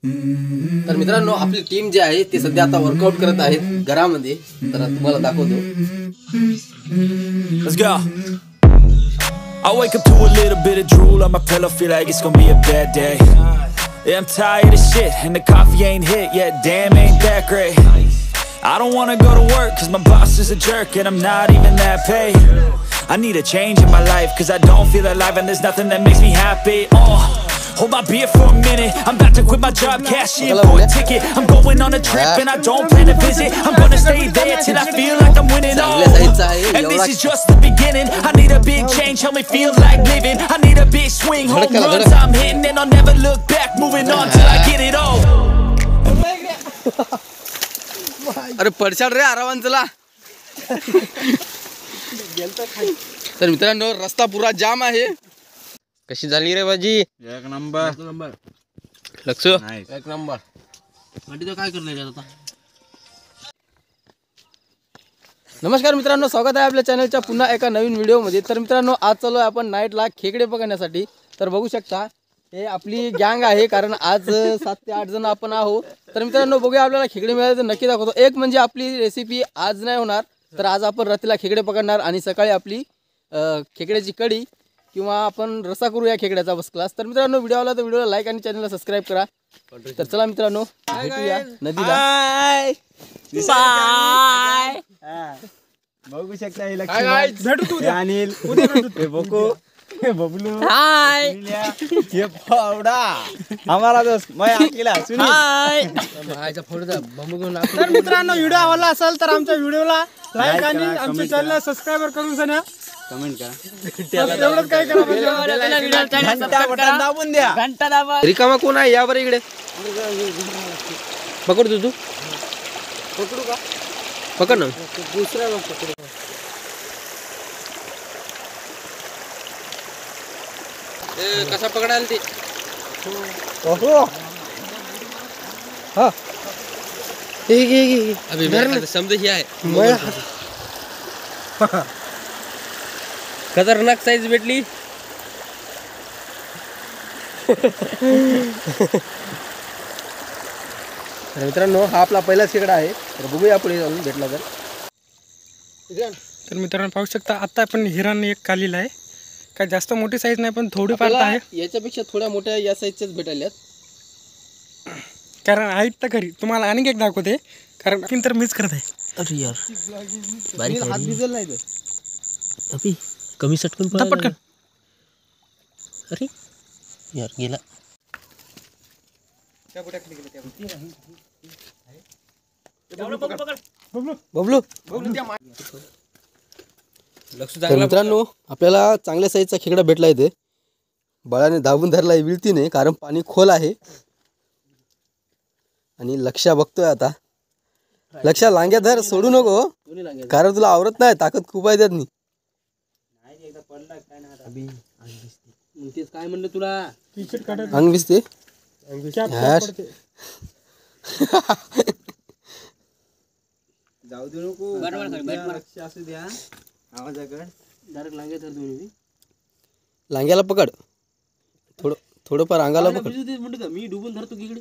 तर मित्रांनो आपली टीम जी आहे ती सध्या आता वर्कआउट करत आहेत घरामध्ये, तर तुम्हाला दाखवतो. Let's go. I wake up to a little bit of drool on my pillow, feel like it's gonna be a bad day. Yeah, I'm tired of shit and the coffee ain't hit yet, damn ain't that great. I don't wanna go to work cause my boss is a jerk and I'm not even that paid. I need a change in my life cause I don't feel alive and there's nothing that makes me happy. Hold my beer for a minute, I'm about to quit my job, cash in for a ticket. I'm going on a trip and I don't plan to visit. I'm gonna stay there till I feel like I'm winning. And this is just the beginning. I need a big change, help me feel like living. I need a big swing, home runs I'm hitting, and I'll never look back, moving on till I get it all. अरे पडशाल रे आरामान चला. तर मित्रांनो रस्ता पुरा जाम आहे. कशी झाली रे भाजी? एक नंबर. लक्ष एक नंबर. तो काय करणार आता? नमस्कार मित्रांनो, स्वागत आहे आपल्या चॅनलच्या पुन्हा एका नवीन व्हिडिओमध्ये. तर मित्रांनो आज चालू आहे आपण नाईटला खेकडे पकडण्यासाठी. तर बघू शकता हे आपली गँग आहे, कारण आज 7 ते 8 जण आपण आहोत. तर मित्रांनो बघूया आपल्याला खेकडे मिळाले तर नक्की दाखवतो. एक म्हणजे आपली रेसिपी आज नाही होणार, तर आज आपण रात्रीला खेकडे पकडणार आणि सकाळी आपली खेकड्याची कढी किंवा आपण रस्सा करूया खेकड्याचा फर्स्ट क्लास. तर मित्रांनो व्हिडिओला तर व्हिडिओला लाईक आणि चॅनलला सबस्क्राइब करा. तर चला मित्रांनो भेटूया नदीला. बाय. बघू शकता हे लक्ष्मण भेटू तू अनिल उद्या भेटू बघू हे बबलू हाय हे फावडा हमारा दोस्त मैं अकेला सुनील हाय माझा फोटो बंबू घेऊन. तर मित्रांनो व्हिडिओ आवडला असेल तर आमच्या व्हिडिओला लाईक आणि आमच्या चॅनलला सबस्क्राइब करून सांगा, कमेंट करा. एवढंच काय करा, घंटा बटन दाबून द्या, घंटा दाबा. रिकामा कोण आहे या बरं इकडे. पकड तू पकडू का? पकड ना. दुसऱ्या पकडू. कसा पकडायला ते हा अभी समजा ही आहे खतरनाक साईज भेटली. मित्रांनो हा आपला पहिलाच खेकडा आहे, तर बघूया पुढे जाऊन भेटला तर. तर मित्रांनो पाहू शकता आता आपण हिराने एक कालीला आहे, काय जास्त मोठी साईज नाही पण थोडी फार आहे. याच्यापेक्षा थोड्या मोठ्या या साईजच्याच भेटायल्यात, कारण आहेत तर खरी. तुम्हाला आणखी एक दाखवते, कारण आणखीन तर मीच करत आहे. अरे यार बारीक हात भिजल नाही तर अभी कमी सटकून पटकन. अरे यार गेला. बबलू तर मित्रांनो आपल्याला चांगल्या साईजचा खेकडा भेटला इथे. बळाने दाबून धरला आहे, विळती नाही कारण पाणी खोल आहे. आणि लक्ष्या बघतोय आता. लक्ष्या लांग्या धर, सोडू नको कारण तुला आवरत नाही, ताकद खूप आहे त्यातनी. काय म्हणलं तुला अंग भिजते जाऊ दे नको, लक्ष असू द्या आवाजाकडे. डायरेक्ट लांग्या धर तुम्ही, लांग्याला पकड, थोडंफार अंगाला पकड. मी डुबून धरतो इकडे.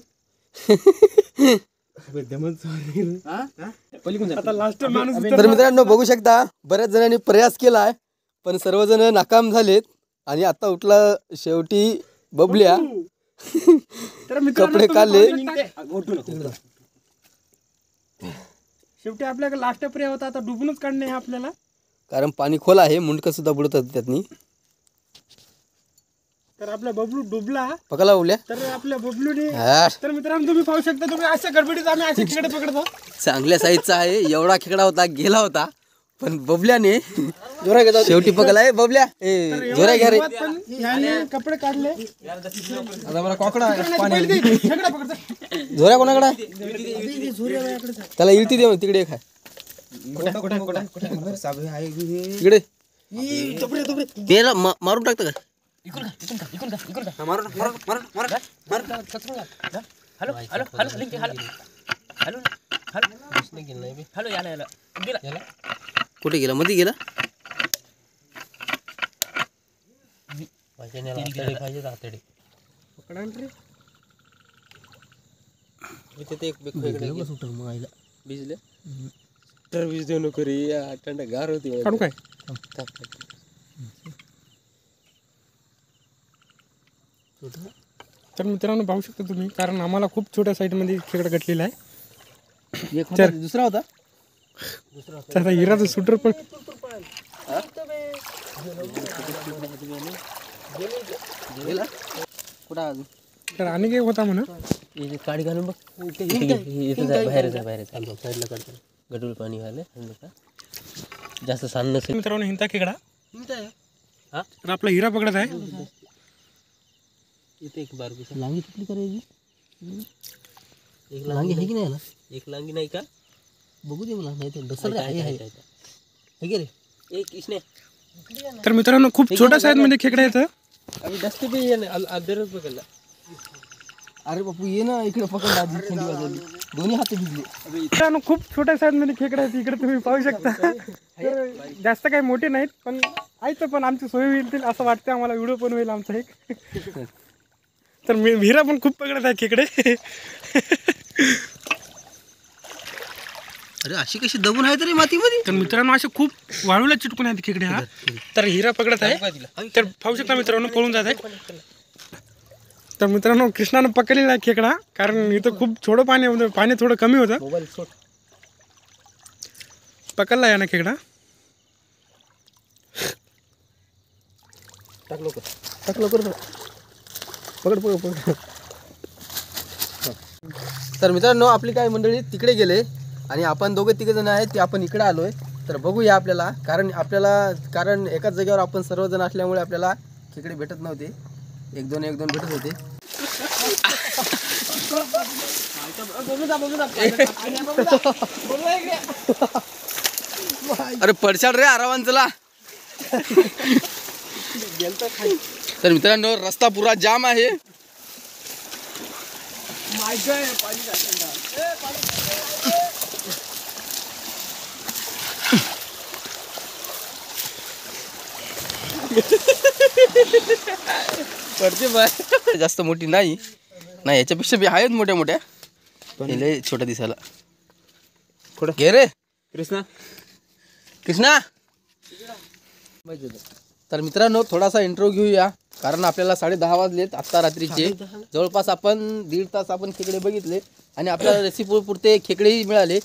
तर मित्रांनो बघू शकता बऱ्याच जणांनी प्रयास केलाय पण सर्वजण नाकाम झालेत. आणि आता उठला शेवटी बबल्या. कपडे काढले. शेवटी आपल्याकडे लास्ट पर्याय होता, आता डुबूनच काढणे आहे आपल्याला, कारण पाणी खोल आहे, मुंडकं सुद्धा बुडतात त्यातनी. तर आपला बबलू डुबला. पकडला बबल्या. तर आपल्या बबलूने तर मित्रांनो तुम्ही पाहू शकता, तुम्ही अशा गडबडीत आम्ही असे खेकडे पकडतो. चांगल्या साईजचा आहे, एवढा खेकडा होता गेला होता, पण बबल्याने जोरा घेतला शेवटी पकडलाय. बबल्या जोरा घ्या रे. कपडे काढले. आता मला कोकडा झोऱ्या कोणाकडे त्याला इळती दे तिकडे खाय इकडे त्याला मारून टाकतं का. कुठे गेला, मध्ये गेला. भिजले तर वीज देऊ नको रे, थंड गार होती. काढू काय? तर मित्रांनो पाहू शकता तुम्ही, कारण आम्हाला खूप छोट्या साईजमध्ये खेकडा कटलेला आहे. दुसरा होता. त्याचा हिराचं सुटर पण कुठं अजून तर आणि काय होता म्हणा. काडी घालून बघ. बाहेर साईडला काढतो. गडूळ पाणी घाले जास्त सांड नसेल. मित्रांनो हिंता खेकडा तर आपला हिरा पकडत आहे. इथे एक बारबी लांगी कुठली करायची. एक लांगी आहे की नाही. एक लांगी नाही का बघू दे मला. नाही ते डसर आहे की रे एक इसने. तर मित्रांनो खूप छोट्या साईजमध्ये खेकडा येतं. अभी डस्टी पे ये अदरच पकडला. अरे बापू ये ना इकडे पकडला आधी थंडी वाजली. दोन्ही हात भिजले. मित्रांनो खूप छोट्या साईजमध्ये खेकडा आहेत. इकडे तुम्ही पाहू शकता. तर जास्त काही मोठे नाहीत पण आहेत, पण आमची सोय होईल असं वाटतं आम्हाला. व्हिडिओ पण होईल आमचा एक. तर हिरा पण खूप पकडत आहे खेकडे. अरे अशी कशी दबून आहे तरी मातीमध्ये. तर मित्रांनो असे खूप वाळूला चिटकून आहेत खेकडे. हा तर हिरा पकडत आहे. तर पाहू शकता मित्रांनो पळून जात आहे. तर मित्रांनो कृष्णानं पकडलेला आहे खेकडा, कारण इथं खूप थोडं पाणी होतं. पाणी थोडं कमी होतं. पकडला आहे ना खेकडा. टाक लवकर पकड. तर मित्रांनो आपली काही मंडळी तिकडे गेले आणि आपण दोघे तिघे जण आहेत ते आपण इकडे आलोय. तर बघूया आपल्याला, कारण एकाच जागेवर आपण सर्वजण असल्यामुळे आपल्याला खेकडे भेटत नव्हते. एक दोन भेटत होते. अरे पडशाल रे आरामात चला. तर मित्रांनो रस्ता पुरा जाम आहे. पडते बाय. जास्त मोठी नाही याच्यापेक्षा बी आहेत मोठ्या लय छोट्या दिसायला. कुठं घे रे कृष्णा. तर मित्रांनो थोडासा इंटरव्ह्यू घेऊया, कारण आपल्याला 10:30 वाजलेत आत्ता रात्रीचे. जवळपास आपण 1.5 तास आपण खेकडे बघितले आणि आपल्याला रेसिपी पुरते खेकडेही मिळाले.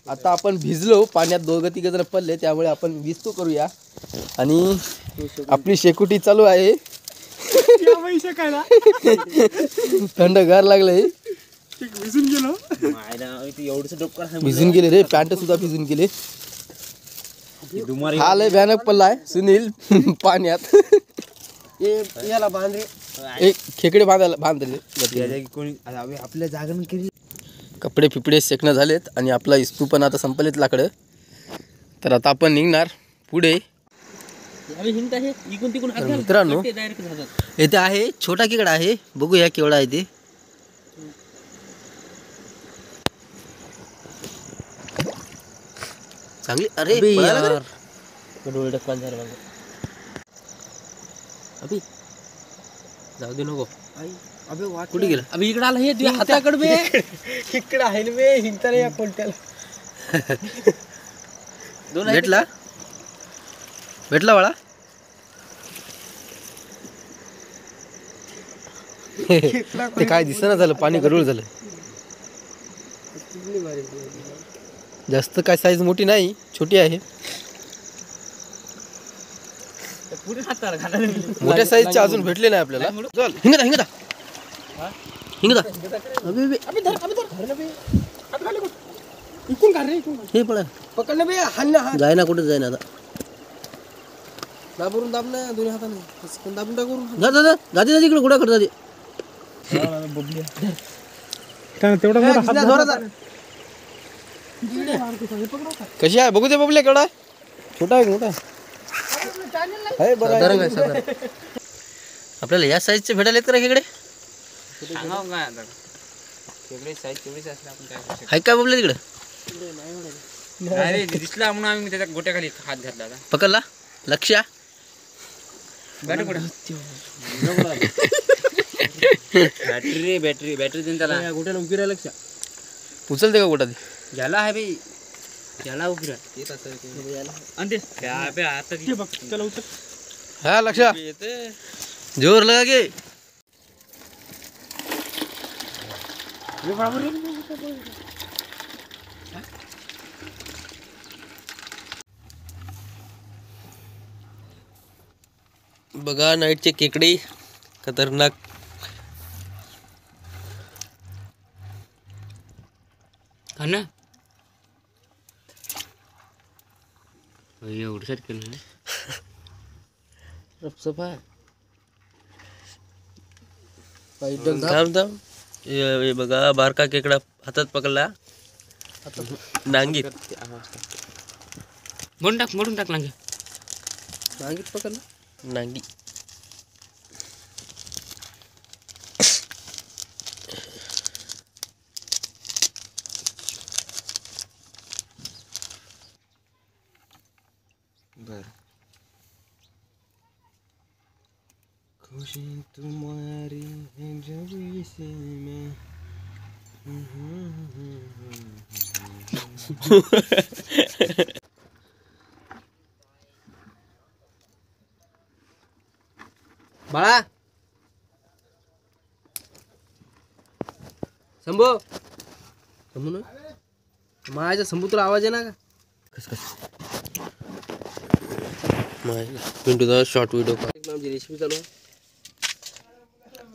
आता आपण भिजलो पाण्यात, 2-3 जण पडले, त्यामुळे आपण विस्तू करूया. आणि आपली शेकोटी चालू आहे. थंड गार लागलंय. भिजून गेले रे. पॅन्ट सुद्धा भिजून गेले. हा लय भयानक पडलाय सुनील पाण्यात. याला बांधले एक खेकडे बांधले. आपल्या जागरण केली. कपडे फिपडे सेकणं झालेत आणि आपला इस्तू पण आता संपलेत लाकडं. तर आता आपण निघणार पुढे. मित्रांनो इथे आहे छोटा खेकडा आहे. बघूया केवढा आहे ते. चांगली. अरे यार अभि जाऊ दे नको. कुठे गेला अभि. इकडे आला. हे तुझ्या हाताकडे इकडे आहे ना बे. हिंगता या कोणत्याला भेटला बाळा. ते काय दिसना झालं. पाणी गडूळ झालं. जास्त काय साईज मोठी नाही, छोटी आहे. मोठ्या साईजचे अजून भेटले नाही आपल्याला. हिंगदा हे पडा पकडलं बे. जाय ना कुठे जाय ना. आता दाबून दाब ना दोन्ही हाताने दाबून टाकून जाते तिकडे कुठं करत जाते. कशी आहे बघू दे बबल्या. केवढा छोटा आहे मोठा आहे. आपल्याला या साईजचे भेटायला येत का खेकडे. आहे काय बबल्या तिकडे. दिसला म्हणून आम्ही त्याच्या गोट्याखाली हात घातला. पकडला लक्ष. बॅटरी देऊन त्याला गोट्याला उभी राहा. लक्ष उचलते का कुठं ते? झाला आहे भाई झाला उघडा बघ त्याला उचल. हा लक्ष जोर लगा के बघा नाईटचे खेकडे खतरनाक. हा ना एवढंच केलं हे बघा बारका खेकडा हातात पकडला नांगीत मोडून टाक लांगे नांगीत पकडला नांगी. खुशी तुम्हारी है जब इसे मैं बाळा शंभू शंभू ना माझ्या शंभू तुला आवाज आहे ना का पिंटूचा शॉर्ट व्हिडिओ रेसिपी चालू आहे.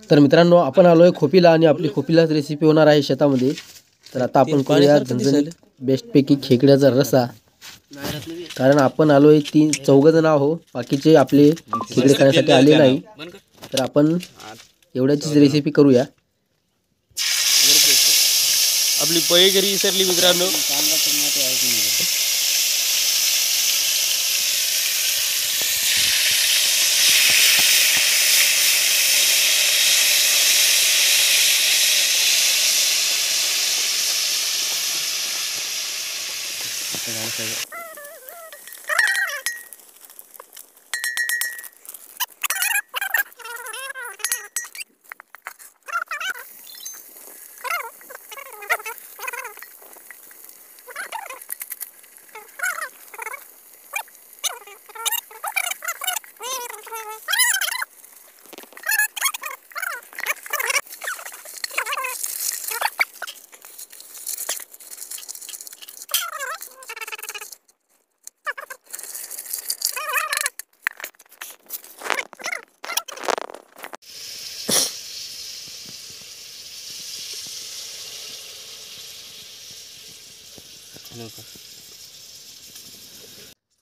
तर मित्रांनो आपण आलोय खोपीला आणि आपली खोपीलाच रेसिपी होणार आहे शेतामध्ये. तर आता आपण करूया झणझणीत बेस्टपैकी खेकड्याचा रसा. कारण आपण आलोय 3-4 जण आहो, बाकीचे आपले खेकडे खाण्यासाठी आले नाही. तर आपण एवढ्याचीच रेसिपी करूया. आपली पै घरी विसरली मित्रांनो.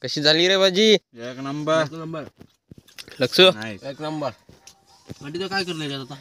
कशी झाली रे भाजी? एक नंबर लक्ष एक नंबर. काय करणार आता